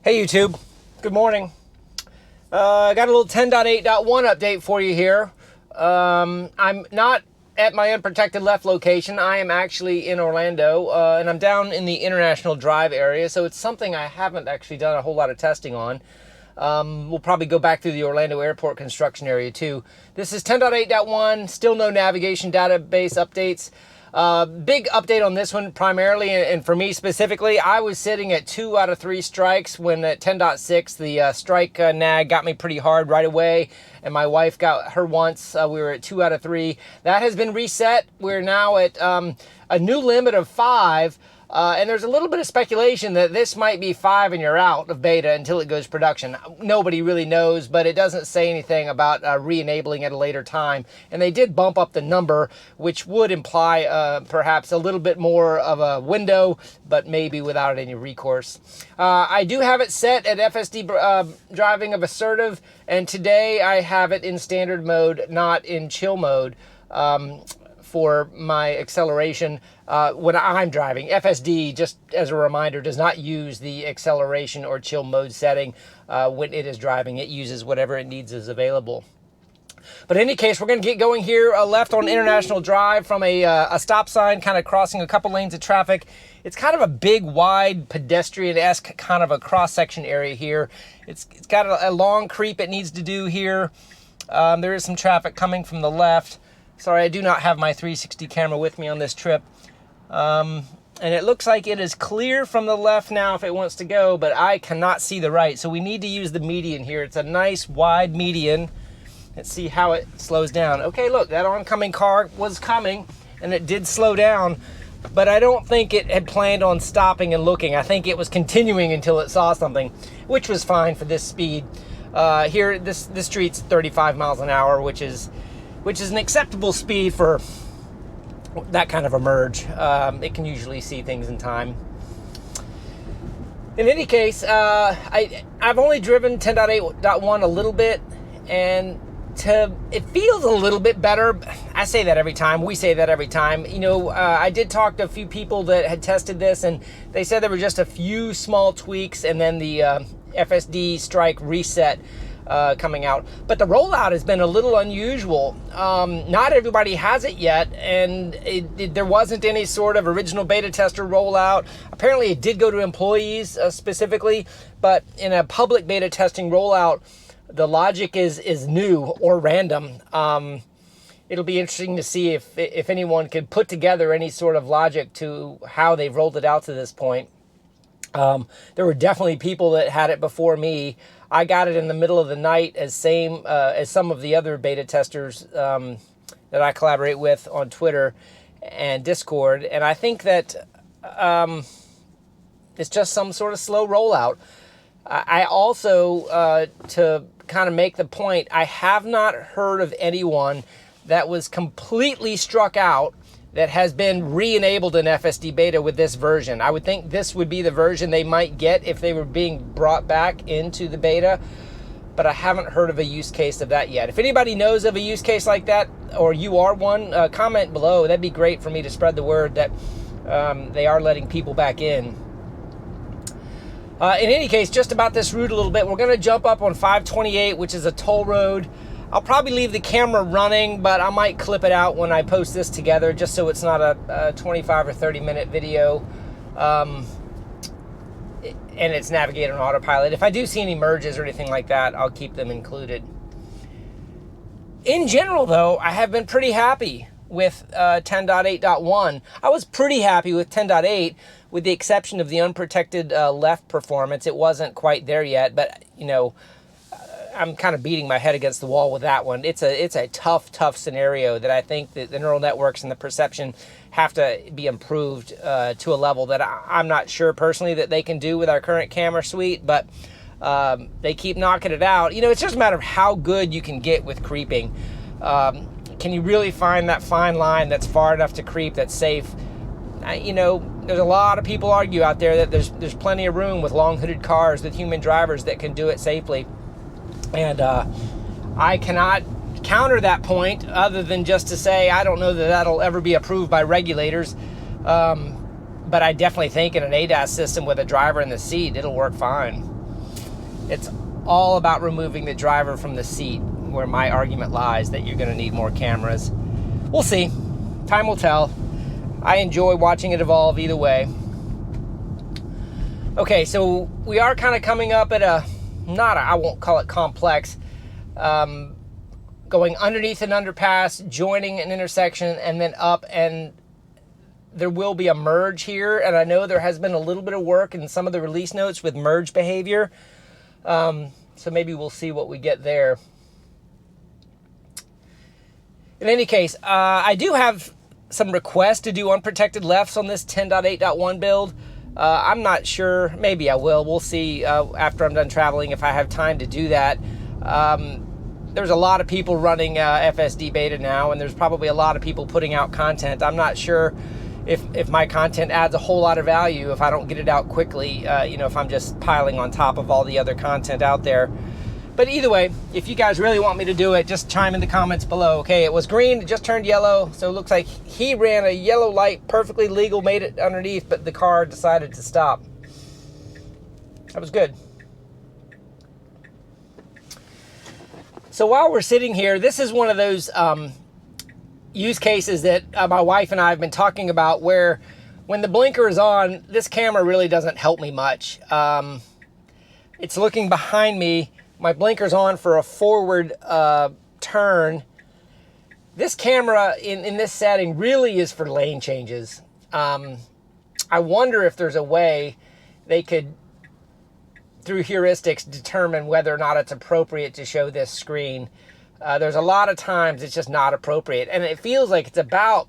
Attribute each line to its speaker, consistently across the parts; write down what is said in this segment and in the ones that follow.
Speaker 1: Hey YouTube, good morning. I got a little 10.8.1 update for you here. I'm not at my unprotected left location. I am actually in Orlando, and I'm down in the International Drive area, so it's something I haven't actually done a whole lot of testing on. We'll probably go back through the Orlando Airport construction area too. This is 10.8.1, still no navigation database updates. Big update on this one primarily, and for me specifically, I was sitting at 2 out of 3 strikes when at 10.6 the strike nag got me pretty hard right away, and my wife got her once. We were at 2 out of 3. That has been reset. We're now at a new limit of 5. And there's a little bit of speculation that this might be 5 and you're out of beta until it goes production. Nobody really knows, but it doesn't say anything about re-enabling at a later time. And they did bump up the number, which would imply perhaps a little bit more of a window, but maybe without any recourse. I do have it set at FSD driving of Assertive, and today I have it in standard mode, not in chill mode. For my acceleration when I'm driving. FSD, just as a reminder, does not use the acceleration or chill mode setting when it is driving. It uses whatever it needs is available. But in any case, we're going to get going here left on International Drive from a stop sign, kind of crossing a couple lanes of traffic. It's kind of a big, wide, pedestrian-esque kind of a cross-section area here. It's got a long creep it needs to do here. There is some traffic coming from the left. Sorry, I do not have my 360 camera with me on this trip. And it looks like it is clear from the left now if it wants to go, but I cannot see the right. So we need to use the median here. It's a nice wide median. Let's see how it slows down. Okay, look, that oncoming car was coming and it did slow down, but I don't think it had planned on stopping and looking. I think it was continuing until it saw something, which was fine for this speed. Here, this street's 35 miles an hour, which is an acceptable speed for that kind of a merge. It can usually see things in time. In any case, I've only driven 10.8.1 a little bit, and it feels a little bit better. I say that every time. We say that every time. You know, I did talk to a few people that had tested this, and they said there were just a few small tweaks, and then the FSD strike reset coming out. But the rollout has been a little unusual. Not everybody has it yet, and there wasn't any sort of original beta tester rollout. Apparently it did go to employees specifically, but in a public beta testing rollout, the logic is new or random. It'll be interesting to see if anyone could put together any sort of logic to how they've rolled it out to this point. There were definitely people that had it before me. I got it in the middle of the night as some of the other beta testers that I collaborate with on Twitter and Discord. And I think that it's just some sort of slow rollout. I also, to kind of make the point, I have not heard of anyone that was completely struck out that has been re-enabled in FSD beta with this version. I would think this would be the version they might get if they were being brought back into the beta, but I haven't heard of a use case of that yet. If anybody knows of a use case like that, or you are one, comment below. That'd be great for me to spread the word that they are letting people back in. In any case, just about this route a little bit, we're gonna jump up on 528, which is a toll road. I'll probably leave the camera running, but I might clip it out when I post this together, just so it's not a 25 or 30 minute video. And it's navigated on autopilot. If I do see any merges or anything like that, I'll keep them included. In general, though, I have been pretty happy with 10.8.1. I was pretty happy with 10.8, with the exception of the unprotected left performance. It wasn't quite there yet, but you know, I'm kind of beating my head against the wall with that one. It's a tough scenario that I think that the neural networks and the perception have to be improved to a level that I'm not sure personally that they can do with our current camera suite, but they keep knocking it out. You know, it's just a matter of how good you can get with creeping. Can you really find that fine line that's far enough to creep that's safe? You know, there's a lot of people argue out there that there's plenty of room with long hooded cars with human drivers that can do it safely. And I cannot counter that point other than just to say I don't know that that'll ever be approved by regulators. But I definitely think in an ADAS system with a driver in the seat, it'll work fine. It's all about removing the driver from the seat, where my argument lies that you're going to need more cameras. We'll see. Time will tell. I enjoy watching it evolve either way. Okay, so we are kind of coming up at I won't call it complex, going underneath an underpass, joining an intersection, and then up, and there will be a merge here, and I know there has been a little bit of work in some of the release notes with merge behavior, so maybe we'll see what we get there. In any case, I do have some requests to do unprotected lefts on this 10.8.1 build. I'm not sure. Maybe I will. We'll see after I'm done traveling if I have time to do that. There's a lot of people running FSDBeta now, and there's probably a lot of people putting out content. I'm not sure if my content adds a whole lot of value if I don't get it out quickly, if I'm just piling on top of all the other content out there. But either way, if you guys really want me to do it, just chime in the comments below. Okay, it was green, it just turned yellow, so it looks like he ran a yellow light, perfectly legal, made it underneath, but the car decided to stop. That was good. So while we're sitting here, this is one of those use cases that my wife and I have been talking about, where when the blinker is on, this camera really doesn't help me much. It's looking behind me. My blinker's on for a forward turn. This camera in this setting really is for lane changes. I wonder if there's a way they could, through heuristics, determine whether or not it's appropriate to show this screen. There's a lot of times it's just not appropriate, and it feels like it's about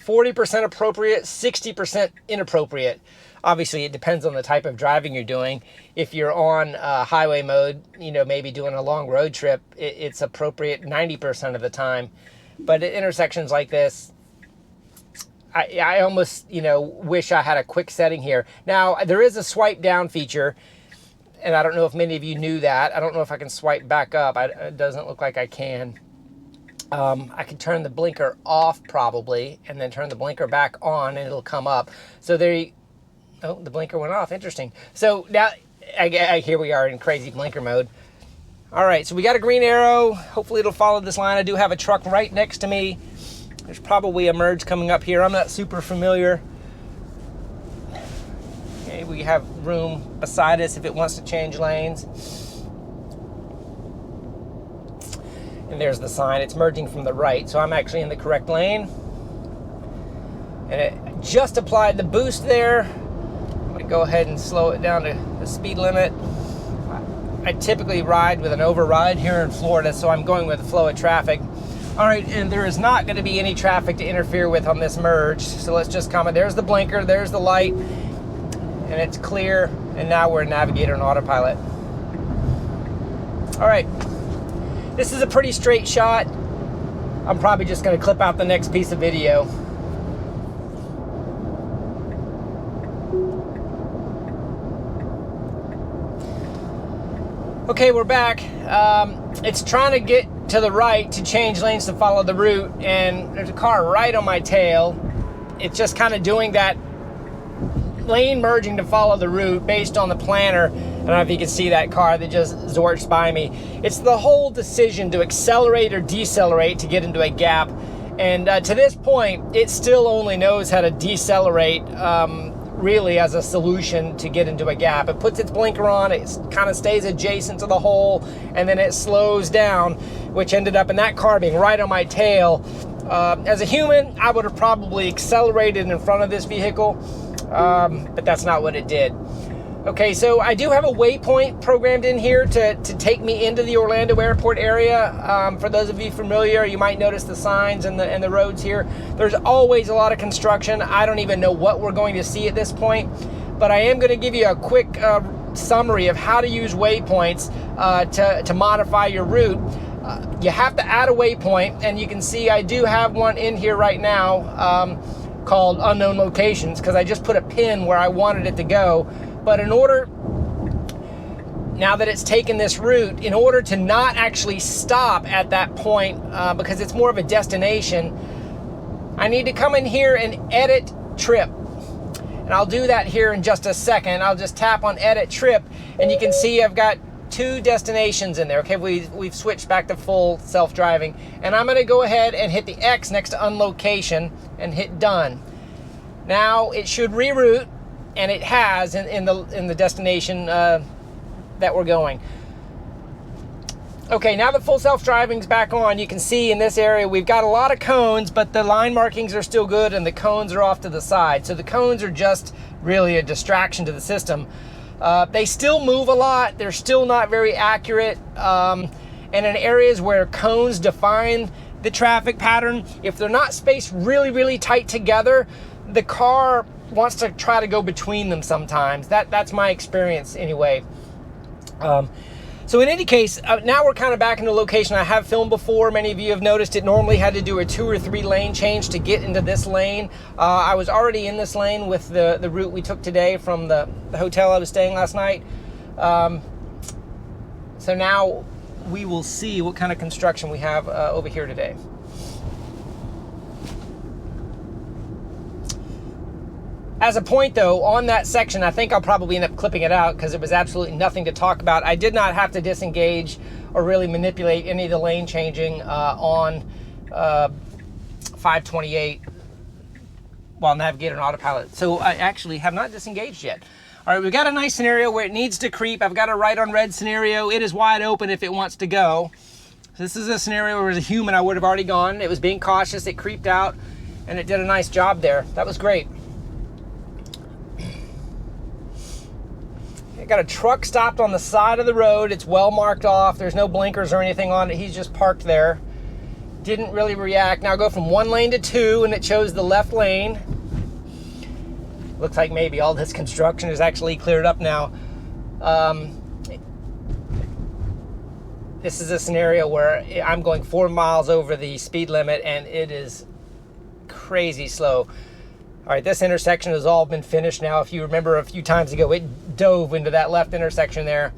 Speaker 1: 40% appropriate, 60% inappropriate. Obviously, it depends on the type of driving you're doing. If you're on highway mode, maybe doing a long road trip, it's appropriate 90% of the time. But at intersections like this, I almost, wish I had a quick setting here. Now, there is a swipe down feature, and I don't know if many of you knew that. I don't know if I can swipe back up. It doesn't look like I can. I can turn the blinker off probably, and then turn the blinker back on, and it'll come up. So oh, the blinker went off. Interesting. So now, here we are in crazy blinker mode. All right, so we got a green arrow. Hopefully it'll follow this line. I do have a truck right next to me. There's probably a merge coming up here. I'm not super familiar. Okay, we have room beside us if it wants to change lanes. And there's the sign. It's merging from the right, so I'm actually in the correct lane. And it just applied the boost there. I'm going to go ahead and slow it down to the speed limit. I typically ride with an override here in Florida, so I'm going with the flow of traffic. All right, and there is not going to be any traffic to interfere with on this merge, so let's just comment. There's the blinker, there's the light, and it's clear, and now we're in Navigator and Autopilot. All right, this is a pretty straight shot. I'm probably just going to clip out the next piece of video. Okay, we're back. It's trying to get to the right to change lanes to follow the route, and there's a car right on my tail. It's just kind of doing that lane merging to follow the route based on the planner. I don't know if you can see that car that just zorched by me. It's the whole decision to accelerate or decelerate to get into a gap, and to this point, it still only knows how to decelerate really as a solution to get into a gap. It puts its blinker on, it kind of stays adjacent to the hole, and then it slows down, which ended up in that car being right on my tail. As a human, I would have probably accelerated in front of this vehicle, but that's not what it did. Okay, so I do have a waypoint programmed in here to take me into the Orlando airport area. For those of you familiar, you might notice the signs and the roads here. There's always a lot of construction. I don't even know what we're going to see at this point, but I am going to give you a quick summary of how to use waypoints to modify your route. You have to add a waypoint, and you can see I do have one in here right now called unknown locations, because I just put a pin where I wanted it to go. But in order, now that it's taken this route, in order to not actually stop at that point, because it's more of a destination, I need to come in here and edit trip. And I'll do that here in just a second. I'll just tap on edit trip, and you can see I've got 2 destinations in there. Okay, we've switched back to full self-driving, and I'm going to go ahead and hit the X next to unlocation and hit done. Now it should reroute, and it has in the destination that we're going. Okay, now that full self-driving's back on, you can see in this area we've got a lot of cones, but the line markings are still good and the cones are off to the side. So the cones are just really a distraction to the system. They still move a lot. They're still not very accurate. And in areas where cones define the traffic pattern, if they're not spaced really, really tight together, the car wants to try to go between them sometimes. That's my experience anyway. So in any case, now we're kind of back in the location I have filmed before. Many of you have noticed it normally had to do a 2 or 3 lane change to get into this lane. I was already in this lane with the route we took today from the hotel I was staying last night. So now we will see what kind of construction we have over here today. As a point though, on that section, I think I'll probably end up clipping it out because it was absolutely nothing to talk about. I did not have to disengage or really manipulate any of the lane changing on 528 while navigating autopilot. So I actually have not disengaged yet. All right, we've got a nice scenario where it needs to creep. I've got a right on red scenario. It is wide open if it wants to go. So this is a scenario where as a human I would have already gone. It was being cautious, it creeped out, and it did a nice job there. That was great. I got a truck stopped on the side of the road. It's well marked off. There's no blinkers or anything on it. He's just parked there. Didn't really react. Now go from 1 lane to 2, and it chose the left lane. Looks like maybe all this construction is actually cleared up now. This is a scenario where I'm going 4 miles over the speed limit, and it is crazy slow. All right, this intersection has all been finished now. If you remember a few times ago, it dove into that left intersection there.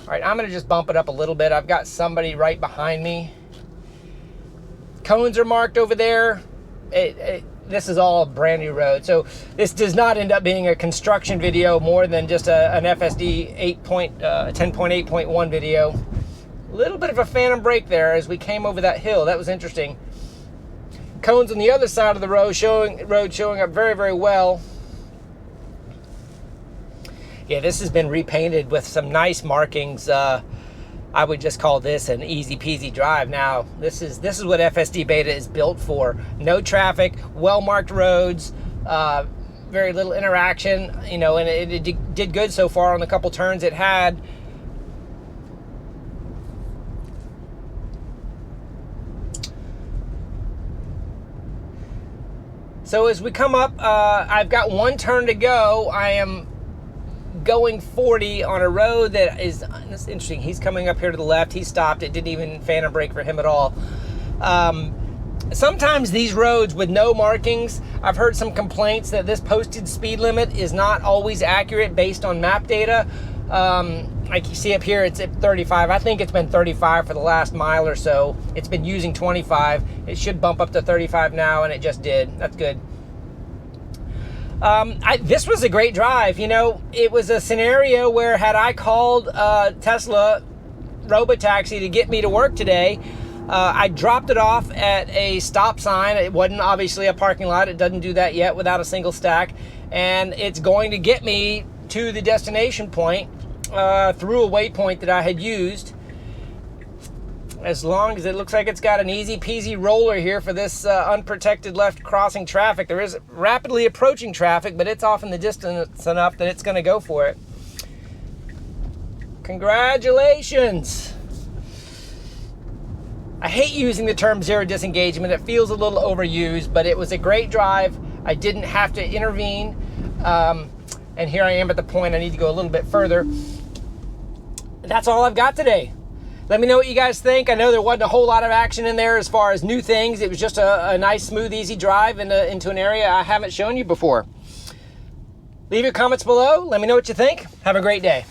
Speaker 1: All right, I'm gonna just bump it up a little bit. I've got somebody right behind me. Cones are marked over there. This is all a brand new road. So this does not end up being a construction video more than just an FSD 10.8.1 video. A little bit of a phantom brake there as we came over that hill. That was interesting. Cones on the other side of the road showing up very, very well. Yeah, this has been repainted with some nice markings. I would just call this an easy peasy drive. Now, this is what FSDBeta is built for. No traffic, well marked roads, very little interaction, you know, and it did good so far on the couple turns it had. So as we come up, I've got 1 turn to go. I am going 40 on a road that is, that's interesting. He's coming up here to the left. He stopped. It didn't even phantom brake for him at all. Sometimes these roads with no markings, I've heard some complaints that this posted speed limit is not always accurate based on map data. Like you see up here, it's at 35. I think it's been 35 for the last mile or so. It's been using 25. It should bump up to 35 now, and it just did. That's good. This was a great drive. You know, it was a scenario where had I called Tesla Robotaxi to get me to work today, I dropped it off at a stop sign. It wasn't obviously a parking lot. It doesn't do that yet without a single stack. And it's going to get me to the destination point through a waypoint that I had used. As long as it looks like it's got an easy peasy roller here for this unprotected left crossing traffic. There is rapidly approaching traffic, but it's off in the distance enough that it's going to go for it. Congratulations. I hate using the term zero disengagement. It feels a little overused, but it was a great drive. I didn't have to intervene. And here I am at the point I need to go a little bit further. That's all I've got today. Let me know what you guys think. I know there wasn't a whole lot of action in there as far as new things. It was just a nice, smooth, easy drive into an area I haven't shown you before. Leave your comments below. Let me know what you think. Have a great day.